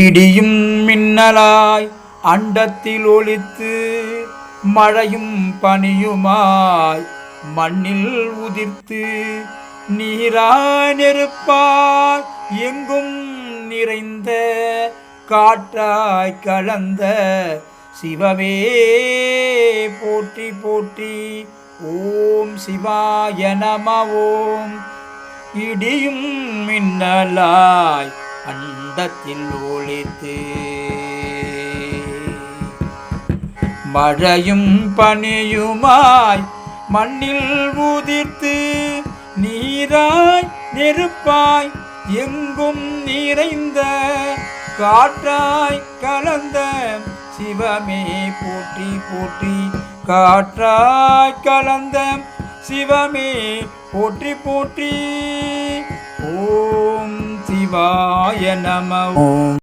இடியும் மின்னலாய் அண்டத்தில் ஒலித்து மழையும் பனியுமாய் மண்ணில் உதிர்த்து நீராய் நெருப்பாய் எங்கும் நிறைந்த காற்றாய் கலந்த சிவமே போற்றி போற்றி. ஓம் சிவாய நம. ஓம் இடியும் மின்னலாய் அண்டத்தில் ஒலித்து மழையும் பனியுமாய் மண்ணில் உதிர்த்து நீராய் நெருப்பாய் எங்கும் நிறைந்த காற்றாய் கலந்த சிவமே போற்றி போற்றி. காற்றாய் கலந்த சிவமே போற்றி போற்றி. ஓம் சிவாய நம. ஓம்